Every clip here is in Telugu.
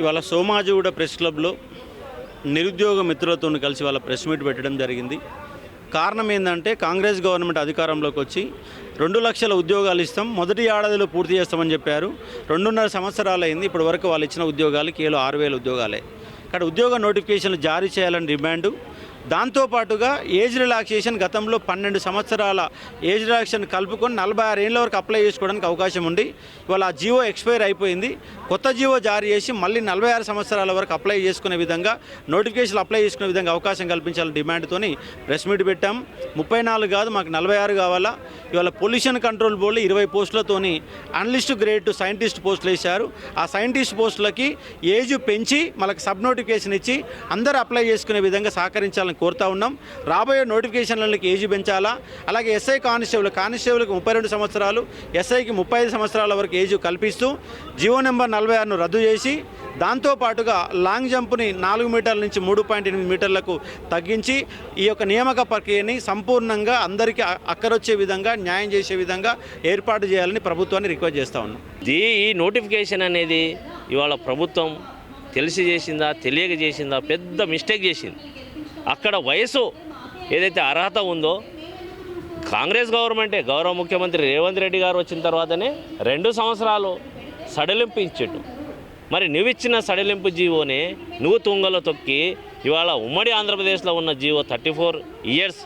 ఇవాళ సోమాజిగూడ ప్రెస్ క్లబ్లో నిరుద్యోగ మిత్రులతో కలిసి వాళ్ళ ప్రెస్ మీట్ పెట్టడం జరిగింది. కారణం ఏంటంటే కాంగ్రెస్ గవర్నమెంట్ అధికారంలోకి వచ్చి 2 లక్షల ఉద్యోగాలు ఇస్తాం, మొదటి ఏడాదిలో పూర్తి చేస్తామని చెప్పారు. 2.5 సంవత్సరాలు అయింది. ఇప్పటి వరకు వాళ్ళు ఇచ్చిన ఉద్యోగాలు కేవలం 6,000 ఉద్యోగాలే. ఇక్కడ ఉద్యోగ నోటిఫికేషన్లు జారీ చేయాలని డిమాండు. దాంతోపాటుగా ఏజ్ రిలాక్సేషన్ గతంలో 12 సంవత్సరాల ఏజ్ రిలాక్సేషన్ కలుపుకొని 46 ఏళ్ళ వరకు అప్లై చేసుకోవడానికి అవకాశం ఉంది. ఇవాళ ఆ జీవో ఎక్స్పైర్ అయిపోయింది. కొత్త జీవో జారీ చేసి మళ్ళీ 46 సంవత్సరాల వరకు అప్లై చేసుకునే విధంగా నోటిఫికేషన్లు అప్లై చేసుకునే విధంగా అవకాశం కల్పించాలని డిమాండ్తోని ప్రెస్ మీట్ పెట్టాం. 34 కాదు, మాకు 46 కావాలా. ఇవాళ పొల్యూషన్ కంట్రోల్ బోర్డులో 20 పోస్టులతోని అనలిస్ట్ గ్రేడ్ టు సైంటిస్ట్ పోస్టులు వేశారు. ఆ సైంటిస్ట్ పోస్టులకి ఏజ్ పెంచి మనకు సబ్ నోటిఫికేషన్ ఇచ్చి అందరూ అప్లై చేసుకునే విధంగా సహకరించాలని కోరుతా ఉన్నాం. రాబోయే నోటిఫికేషన్లకి ఏజ్ పెంచాలా. అలాగే ఎస్ఐ కానిస్టేబుల్కి 32 సంవత్సరాలు, ఎస్ఐకి 35 సంవత్సరాల వరకు ఏజ్ కల్పిస్తూ జీవో నెంబర్ 46ను రద్దు చేసి దాంతోపాటుగా లాంగ్ జంప్ని 4 మీటర్ల నుంచి 3.8 మీటర్లకు తగ్గించి ఈ యొక్క నియామక ప్రక్రియని సంపూర్ణంగా అందరికీ అక్కరొచ్చే విధంగా న్యాయం చేసే విధంగా ఏర్పాటు చేయాలని ప్రభుత్వాన్ని రిక్వెస్ట్ చేస్తూ ఉన్నాం. ఈ నోటిఫికేషన్ అనేది ఇవాళ ప్రభుత్వం తెలిసి చేసిందా తెలియక చేసిందా పెద్ద మిస్టేక్ చేసింది. అక్కడ వయసు ఏదైతే అర్హత ఉందో కాంగ్రెస్ గవర్నమెంటే గౌరవ ముఖ్యమంత్రి రేవంత్ రెడ్డి గారు వచ్చిన తర్వాతనే 2 సంవత్సరాలు సడలింపు ఇచ్చేట్టు. మరి నువ్వు ఇచ్చిన సడలింపు జీవోనే నువ్వు తుంగలో తొక్కి ఇవాళ ఉమ్మడి ఆంధ్రప్రదేశ్లో ఉన్న జీవో 34 ఇయర్స్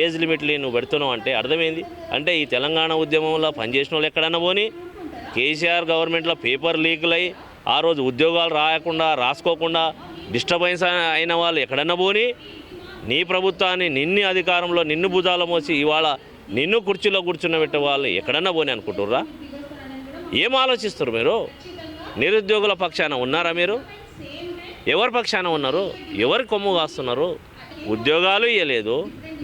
ఏజ్ లిమిట్ని నువ్వు పెడుతున్నావు అంటే అర్థమైంది. అంటే ఈ తెలంగాణ ఉద్యమంలో పనిచేసిన వాళ్ళు ఎక్కడన్నా పోని కేసీఆర్ గవర్నమెంట్లో పేపర్ లీకులై ఆ రోజు ఉద్యోగాలు రాసుకోకుండా డిస్టర్బెన్స్ అయిన వాళ్ళు ఎక్కడన్నా పోని నీ ప్రభుత్వాన్ని నిన్ను అధికారంలో నిన్ను భుజాల మోసి ఇవాళ నిన్ను కుర్చీలో కూర్చున్నబెట్టే వాళ్ళు ఎక్కడన్నా పోని అనుకుంటుర్రా? ఏం ఆలోచిస్తారు మీరు? నిరుద్యోగుల పక్షాన ఉన్నారా మీరు? ఎవరి పక్షాన ఉన్నారు? ఎవరి కొమ్ము కాస్తున్నారు? ఉద్యోగాలు ఇవ్వలేదు,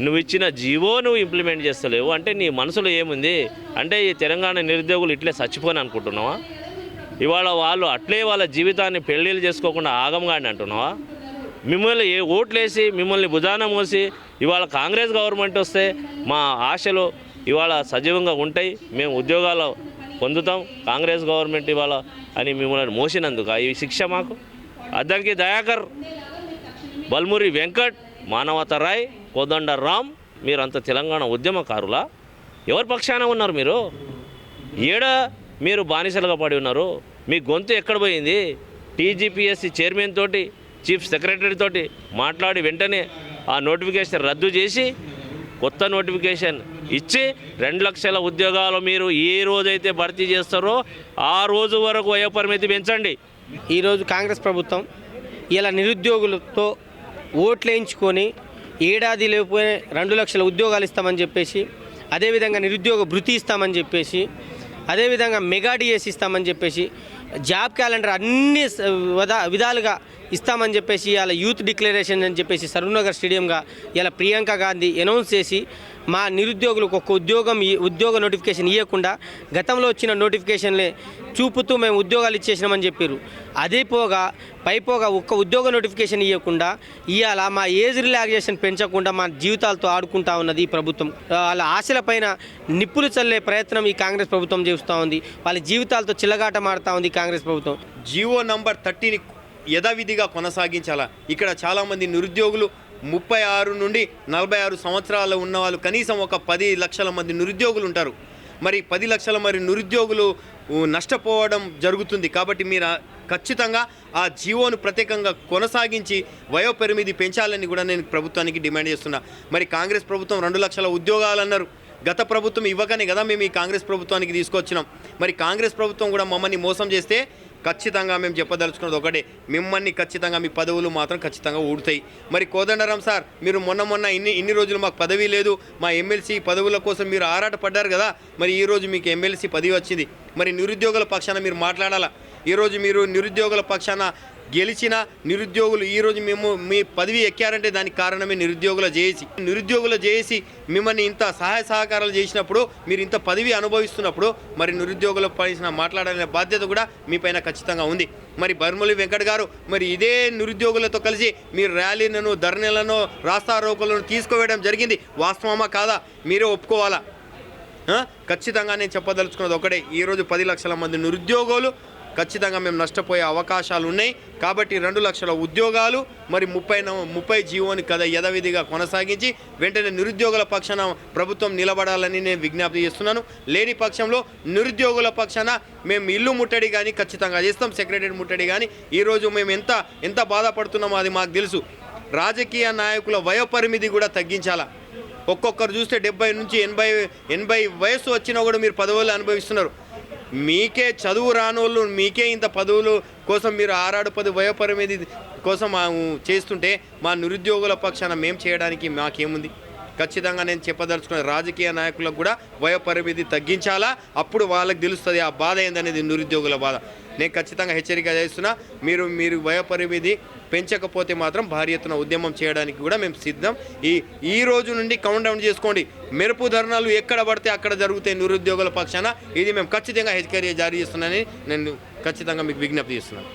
నువ్వు ఇచ్చిన జీవో నువ్వు ఇంప్లిమెంట్ చేస్తలేవు అంటే నీ మనసులో ఏముంది? అంటే ఈ తెలంగాణ నిరుద్యోగులు ఇట్లే చచ్చిపోని అనుకుంటున్నావా? ఇవాళ వాళ్ళు అట్లే వాళ్ళ జీవితాన్ని పెళ్ళిళ్ళు చేసుకోకుండా ఆగంగాని అంటున్నావా? మిమ్మల్ని ఓట్లేసి మిమ్మల్ని భుజాన మోసి ఇవాళ కాంగ్రెస్ గవర్నమెంట్ వస్తే మా ఆశలు ఇవాళ సజీవంగా ఉంటాయి, మేము ఉద్యోగాలు పొందుతాం కాంగ్రెస్ గవర్నమెంట్ ఇవాళ అని మిమ్మల్ని మోసినందుకు ఈ శిక్ష మాకు? అద్దంకి దయాకర్, బల్మురి వెంకట్, మానవత రాయ్, కోదండ రామ్, మీరంత తెలంగాణ ఉద్యమకారులా? ఎవరి పక్షాన ఉన్నారు మీరు? ఏడ మీరు బానిసలుగా పడి ఉన్నారు? మీ గొంతు ఎక్కడ పోయింది? టీజీపీఎస్సీ చైర్మన్ తోటి చీఫ్ సెక్రటరీ తోటి మాట్లాడి వెంటనే ఆ నోటిఫికేషన్ రద్దు చేసి కొత్త నోటిఫికేషన్ ఇచ్చి 2 లక్షల ఉద్యోగాలు మీరు ఏ రోజైతే భర్తీ చేస్తారో ఆ రోజు వరకు వయోపరిమితి పెంచండి. ఈరోజు కాంగ్రెస్ ప్రభుత్వం ఇలా నిరుద్యోగులతో ఓట్లు వేయించుకొని ఏడాది లేకపోయినా 2 లక్షల ఉద్యోగాలు ఇస్తామని చెప్పేసి, అదేవిధంగా నిరుద్యోగ భృతి ఇస్తామని చెప్పేసి, అదేవిధంగా మెగా డిఎస్ ఇస్తామని చెప్పేసి, జాబ్ క్యాలెండర్ అన్ని విధాలుగా ఇస్తామని చెప్పేసి ఇలా యూత్ డిక్లరేషన్ అని చెప్పేసి సరూర్నగర్ స్టేడియంగా ఇలా ప్రియాంక గాంధీ అనౌన్స్ చేసి మా నిరుద్యోగులకు ఒక ఉద్యోగ నోటిఫికేషన్ ఇవ్వకుండా గతంలో వచ్చిన నోటిఫికేషన్లే చూపుతూ మేము ఉద్యోగాలు ఇచ్చేసినామని చెప్పారు. అదే పైపోగా ఒక్క ఉద్యోగ నోటిఫికేషన్ ఇవ్వకుండా ఇవాళ మా ఏజ్ రిలాక్సేషన్ పెంచకుండా మా జీవితాలతో ఆడుకుంటా ఉన్నది ఈ ప్రభుత్వం. వాళ్ళ ఆశలపైన నిప్పులు చల్లే ప్రయత్నం ఈ కాంగ్రెస్ ప్రభుత్వం చేస్తూ ఉంది. వాళ్ళ జీవితాలతో చిల్లగాట మాడుతూ ఉంది కాంగ్రెస్ ప్రభుత్వం. జీవో నంబర్ 30ని యథావిధిగా కొనసాగించాలా? ఇక్కడ చాలామంది నిరుద్యోగులు 36 నుండి 46 సంవత్సరాలు ఉన్నవాళ్ళు కనీసం ఒక 10 లక్షల మంది నిరుద్యోగులు ఉంటారు. మరి 10 లక్షల నిరుద్యోగులు నష్టపోవడం జరుగుతుంది. కాబట్టి మీరు ఖచ్చితంగా ఆ జీవోను ప్రత్యేకంగా కొనసాగించి వయోపరిమితి పెంచాలని కూడా నేను ప్రభుత్వానికి డిమాండ్ చేస్తున్నా. మరి కాంగ్రెస్ ప్రభుత్వం 2 లక్షల ఉద్యోగాలు అన్నారు. గత ప్రభుత్వం ఇవ్వకనే కదా మేము ఈ కాంగ్రెస్ ప్రభుత్వానికి తీసుకొచ్చినాం. మరి కాంగ్రెస్ ప్రభుత్వం కూడా మమ్మల్ని మోసం చేస్తే ఖచ్చితంగా మేము చెప్పదలుచుకున్నది ఒకటే, మిమ్మల్ని ఖచ్చితంగా మీ పదవులు మాత్రం ఖచ్చితంగా ఊడుతాయి. మరి కోదండరాం సార్, మీరు మొన్న ఇన్ని రోజులు మాకు పదవి లేదు, మా ఎమ్మెల్సీ పదవుల కోసం మీరు ఆరాటపడ్డారు కదా, మరి ఈరోజు మీకు ఎమ్మెల్సీ పదవి వచ్చింది. మరి నిరుద్యోగుల పక్షాన మీరు మాట్లాడాలా? ఈరోజు మీరు నిరుద్యోగుల పక్షాన గెలిచిన నిరుద్యోగులు ఈరోజు మేము మీ పదవి ఎక్కారంటే దానికి కారణమే నిరుద్యోగుల జేఏసీ మిమ్మల్ని ఇంత సహాయ సహకారాలు చేసినప్పుడు, మీరు ఇంత పదవి అనుభవిస్తున్నప్పుడు మరి నిరుద్యోగుల పైన మాట్లాడాలనే బాధ్యత కూడా మీ పైన ఖచ్చితంగా ఉంది. మరి బల్మురి వెంకట్ గారు, మరి ఇదే నిరుద్యోగులతో కలిసి మీరు ర్యాలీలను, ధర్నీలను, రాస్తారోకోలను తీసుకువేయడం జరిగింది. వాస్తవమా కాదా? మీరే ఒప్పుకోవాలా? ఖచ్చితంగా నేను చెప్పదలుచుకున్నది ఒకటే, ఈరోజు 10 లక్షల మంది నిరుద్యోగులు ఖచ్చితంగా మేము నష్టపోయే అవకాశాలు ఉన్నాయి. కాబట్టి 2 లక్షల ఉద్యోగాలు మరి 30 జీవోని కదా యథావిధిగా కొనసాగించి వెంటనే నిరుద్యోగుల పక్షాన ప్రభుత్వం నిలబడాలని నేను విజ్ఞప్తి చేస్తున్నాను. లేని పక్షంలో నిరుద్యోగుల పక్షాన మేము ఇల్లు ముట్టడి కానీ ఖచ్చితంగా చేస్తాం, సెక్రటరీ ముట్టడి కానీ. ఈరోజు మేము ఎంత బాధపడుతున్నామో అది మాకు తెలుసు. రాజకీయ నాయకుల వయోపరిమితి కూడా తగ్గించాలా. ఒక్కొక్కరు చూస్తే 70 నుంచి 80 వయసు వచ్చినా కూడా మీరు పదవులు అనుభవిస్తున్నారు. మీకే చదువు రానోళ్ళు మీకే ఇంత పదవులు కోసం మీరు 6-10 వయోపరిమితి కోసం చేస్తుంటే మా నిరుద్యోగుల పక్షాన మేము చేయడానికి మాకేముంది? ఖచ్చితంగా నేను చెప్పదలుచుకున్న రాజకీయ నాయకులకు కూడా వయోపరిమితి తగ్గించాలా. అప్పుడు వాళ్ళకి తెలుస్తుంది ఆ బాధ ఏందనేది, నిరుద్యోగుల బాధ. నేను ఖచ్చితంగా హెచ్చరిక చేస్తున్నా. మీరు వయోపరిమితి పెంచకపోతే మాత్రం భారీ ఎత్తున ఉద్యమం చేయడానికి కూడా మేము సిద్ధం. ఈ రోజు నుండి కౌంట్ డౌన్ చేసుకోండి. మెరుపు ధర్నాలు ఎక్కడ పడితే అక్కడ జరుగుతాయి నిరుద్యోగుల పక్షాన. ఇది మేము ఖచ్చితంగా హెచ్చరిక జారీ చేస్తున్నానని నేను ఖచ్చితంగా మీకు విజ్ఞప్తి చేస్తున్నాను.